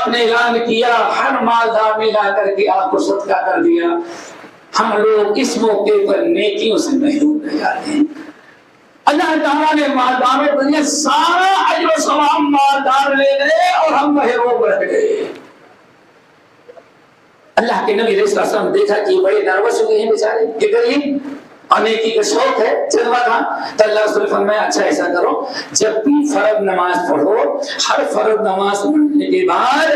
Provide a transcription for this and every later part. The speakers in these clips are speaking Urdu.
آپ نے اعلان کیا ہر مالدار میں لا کر کے آپ کو صدقہ کر دیا، ہم لوگ اس موقع پر نیکیوں سے محروم رہ جاتے ہیں۔ اللہ تعالیٰ نے مالداروں کو دیا، سارا اجر و ثواب مالدار لے گئے اور ہم محروم رہ گئے۔ اللہ کے نبی علیہ السلام دیکھا کہ بڑے نروس ہو گئے ہیں بیچارے، کہ غریب اور نیکی کا شوق ہے جذبہ تھا، تو اللہ رسول نے فرمایا اچھا ایسا کرو، جب بھی فرض نماز پڑھو، ہر فرض نماز پڑھنے کے بعد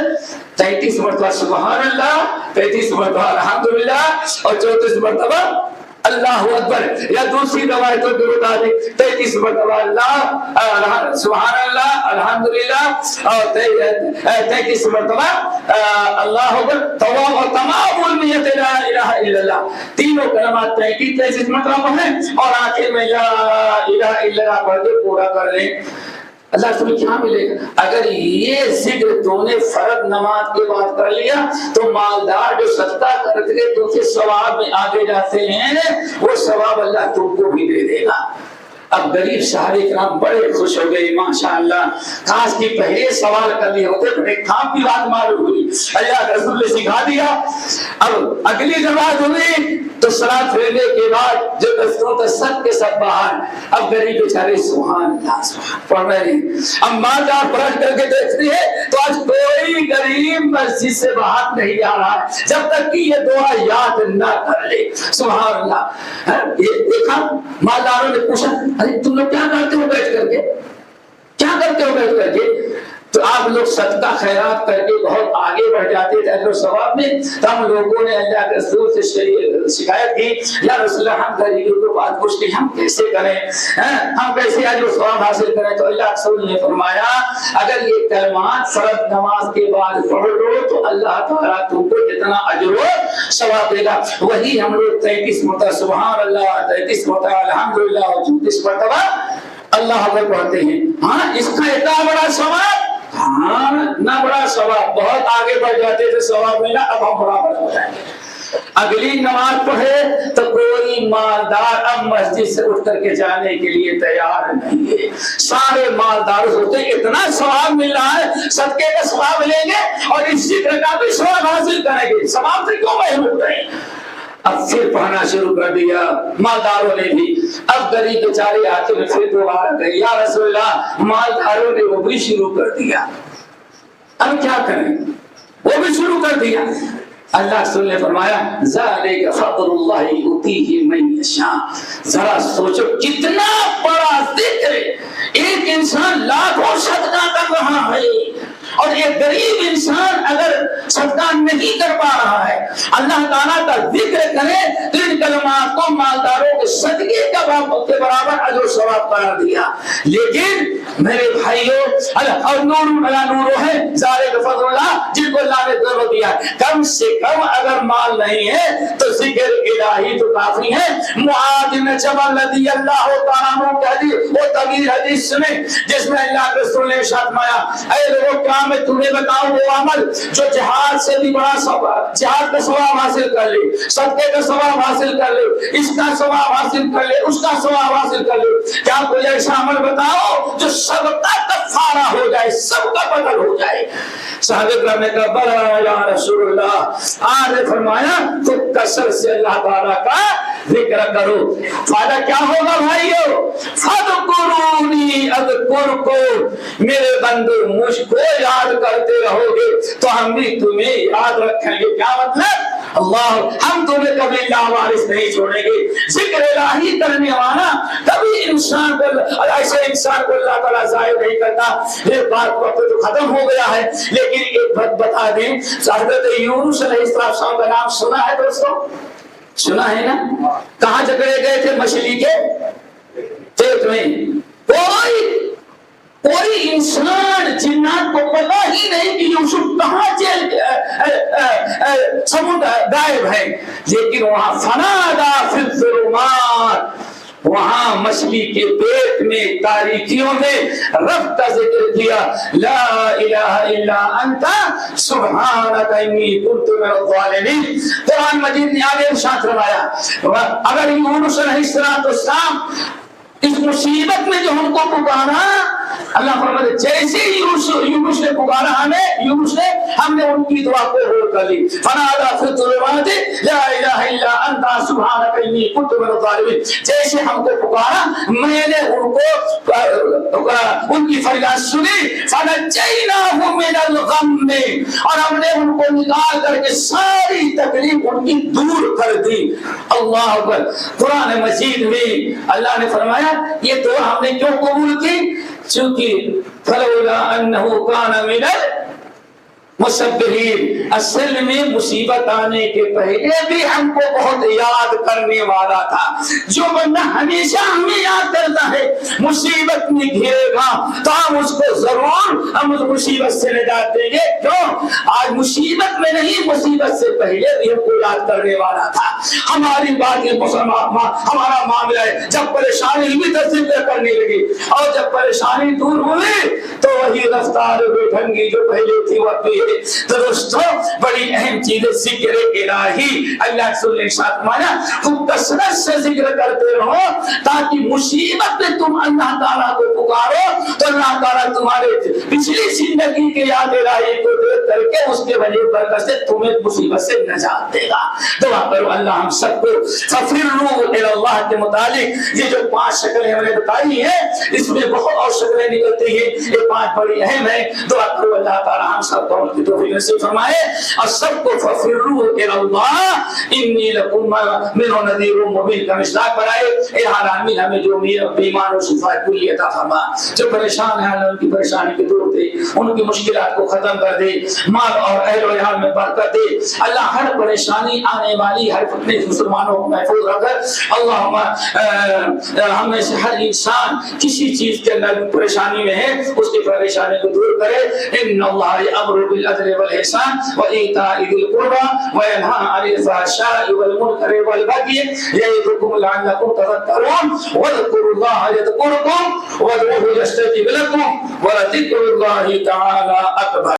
33 مرتبہ سبحان اللہ، 33 مرتبہ الحمدللہ اور 34 مرتبہ اللہ اکبر، یا دوسری روایتوں کے مطابق 33 مرتبہ اللہ سبحان اللہ الحمدللہ اور 33 مرتبہ اللہ اکبر، طواف اور تمام المیت لا الہ الا اللہ، تینوں کلمات 33 مرتبہ پڑھیں اور آخر میں لا الہ الا اللہ پڑھ کے پورا کر لیں۔ اللہ تمہیں کیا ملے گا؟ اگر یہ ذکر تو نے فرض نماز کے بعد کر لیا تو مالدار جو صدقہ کرتے گئے تو کے ثواب میں آگے جاتے ہیں، وہ ثواب اللہ تم کو بھی دے دے گا۔ اب غریب صحابہ کرام بڑے خوش ہو گئے، ماشاءاللہ، کاش کی پہلے سوال کر لیے ہوتے تو ایک کام کی بات معلوم ہوئی، اللہ کے رسول نے سکھا دیا۔ اب اگلی جماعت ہوئی تو سلام پھیرنے کے بعد جو دستوں کا سب کے سب باہر، اب غریب بیچارے سبحان اللہ سبحان پڑھ رہے ہیں۔ اب مالدار پلٹ کر کے دیکھتے ہیں تو آج کوئی غریب مسجد سے باہر نہیں آ رہا ہے جب تک کہ یہ دعا یاد نہ کر لے۔ سبحان اللہ۔ یہ دیکھا مالداروں نے پوچھا ارے تم لوگ کیا کرتے ہو بیٹھ کر کے، کیا کرتے ہو بیٹھ کر کے؟ تو آپ لوگ صدقہ خیرات کر کے بہت آگے بڑھ جاتے تھے اجر و ثواب میں۔ تو ہم لوگوں نے اللہ کے رسول سے شکایت کی، یا رسول اللہ ہم غریبوں کو بات پوچھتے ہم کیسے کریں، ہم کیسے اجر و ثواب حاصل کریں؟ تو اللہ کے رسول نے فرمایا اگر یہ کلمات فرض نماز کے بعد پڑھ لو تو اللہ تعالیٰ تم کو جتنا اجر و ثواب دے گا۔ وہی ہم لوگ 33 مرتبہ سبحان اللہ، 33 مرتبہ الحمدللہ اور 34 مرتبہ اللہ اکبر پڑھتے ہیں۔ ہاں اس کا اتنا بڑا ثواب، ہاں نہ بڑا ثواب، بہت آگے بڑھ جاتے تھے ثواب میں، اب ہم برابر ہو جائیں گے۔ اگلی نماز پڑھے تو کوئی مالدار اب مسجد سے اٹھ کر کے جانے کے لیے تیار نہیں ہے، سارے مالدار ہوتے ہیں اتنا ثواب مل رہا ہے، صدقے کا ثواب لیں گے اور اس ذکر کا بھی ثواب حاصل کریں گے، ثواب سے کیوں محروم رہیں؟ اب پھر پڑھنا شروع کر دیا مالداروں نے بھی۔ اب غریب بیچارے آتے ہیں پھر دوبارہ گئے، یا رسول اللہ مالداروں نے وہ بھی شروع کر دیا، اب کیا کریں؟ وہ بھی شروع کر دیا۔ اللہ رسول نے فرمایا ذالک فضل اللہ یؤتیہ من یشاء۔ ذرا سوچو کتنا بڑا ذکر، ایک انسان لاکھوں صدقہ کر رہا ہے اور ایک غریب انسان اگر صدقہ نہیں کر پا رہا ہے، اللہ تعالیٰ کا ذکر کرے تو ان کلمات کو مالداروں کے صدقے کے برابر اجر و ثواب قرار دیا۔ لیکن میرے بھائیوں اور نور علی نور ہے ذالک فضل اللہ، جن کو اللہ نے دولت دیا، کم سے کم اگر مال نہیں ہے تو ذکر الہی تو کافی ہے۔ معاذ بن جبل رضی اللہ تعالیٰ عنہ کی حدیث، وہ طویل حدیث سنیں جس میں اللہ کے رسول نے ارشاد فرمایا اے لوگوں کیا میں تمہیں بتاؤں وہ عمل جو جہاد سے بھی بڑا ثواب، جہاد کا ثواب حاصل کر لے، صدقے کا ثواب حاصل کر لے، اس کا ثواب حاصل کر لے، اس کا ثواب حاصل کر لے۔ کیا کوئی ایسا عمل بتاؤ جو سب کا کفارہ ہو جائے، سب کا بدل ہو جائے؟ صحابہ کرام نے کہا بلا یا رسول اللہ۔ آپ نے فرمایا تو کثرت سے اللہ تعالیٰ کا ذکر کرو۔ فائدہ کیا ہوگا بھائیو؟ فَاذْكُرُونِي أَذْكُرْكُمْ، میرے بندو مجھ کو یاد کرتے رہو گے تو ہم بھی تمہیں یاد رکھیں گے۔ کیا مطلب؟ اللہ ہم تمہیں کبھی لاوارث نہیں چھوڑیں گے۔ ذکر الہی کرنے والا کبھی انسان کو، ایسے انسان کو اللہ تعالیٰ ضائع نہیں کرتا۔ یہ بات وقت تو ختم ہو گیا ہے لیکن ایک بات بتا دیں، حضرت یونس علیہ السلام کا نام سنا ہے دوستو؟ سنا ہے نا؟ کہاں جکڑے گئے تھے؟ مچھلی کے پیٹ میں۔ کوئی انسان جنات کو پتا ہی نہیں کہ یوسف کہاں سمندر غائب ہے، لیکن وہاں فنادا فی الظلمات، وہاں مچھلی کے پیٹ میں تاریکیوں میں رب کا ذکر کیا، لا الہ الا انت سبحانک انی کنت من الظالمین۔ قرآن مجید نے آگے ارشاد فرمایا اگر یونس علیہ السلام اس مصیبت میں جو ہم کو پکارا، اللہ فرماتے جیسے یونس نے پکارا ہمیں، یونس نے ہم نے ان کی دعا کو قبول کر لی. فنادا فی الظلمات لا الہ الا انت سبحانک انی کنت من الظالمین. جیسے ہم کو پکارا میں نے ان کو ان کی فریاد سنی. فنجیناہ من الغم، اور ہم نے ان کو نکال کر کے ساری تکلیف ان کی دور کر دی. اللہ اکبر. قرآن مجید میں اللہ نے فرمایا یہ دعا ہم نے کیوں قبول کی؟ چونکہ فلولا انہ کان من مصبرین، اصل میں مصیبت آنے کے پہلے بھی ہم کو بہت یاد کرنے والا تھا. جو بندہ ہمیشہ ہمیں یاد کرتا ہے مصیبت میں گھیرے گا تو ہم اس کو ضرور ہم اس مصیبت سے نجات دیں گے. کیوں؟ آج مصیبت میں نہیں، مصیبت سے پہلے بھی ہم کو یاد کرنے والا تھا. ہماری بات ہمارا معاملہ ہے. جب پریشانی بھی تصدیق کرنے لگی اور جب پریشانی دور ہوئی تو وہی رفتار بیٹھن گی جو پہلے تھی وہ بھی. تو دوستو بڑی اہم چیز ہے ذکر الہی. اللہ کے ساتھ مانا تم کثرت سے ذکر کرتے رہو تاکہ مصیبت میں تم اللہ تعالیٰ کو پکارو تو اللہ تعالیٰ تمہارے پچھلی زندگی کے یاد الہی کو دیر کر کے اس کے وجہ برکت سے تمہیں مصیبت سے نجات دے گا. دعا کرو اللہ ہم سب کو ففروا الی اللہ کے متعلق یہ جو 5 شکلیں ہم نے بتائی ہیں اس میں بہت اور شکلیں نکلتی ہیں. یہ 5 بڑی اہم ہیں. دعا کرو اللہ تعالیٰ ہم سب کو کی توفیق نصیب فرمائے. اور سب کو ففروا الی اللہ انی لکم منہ نذیر مبین کا مصداق بنائے. اے العالمین ہمیں جو بیمار و شفا کلی عطا فرما. جو پریشان ہیں اللہ ان کی پریشانی کو دور دے، ان کی مشکلات کو ختم کر دے، مال اور اہل و عیال میں برکت دے. اللہ ہر پریشانی آنے والی ہر فتنے مسلمانوں کو محفوظ رکھ. اللہم ہم میں سے ہر انسان کسی چیز کے اندر پریشانی میں ہے اس کی پریشانی کو دور کرے. ان اللہ یأمر بالعدل والإحسان وإيتاء ذي القربى وينهى عن الفحشاء والمنكر والبغي يعظكم لعلكم تذكرون. واذكروا الله يذكركم وادعوه يستجب لكم ولذكر الله تعالى أكبر.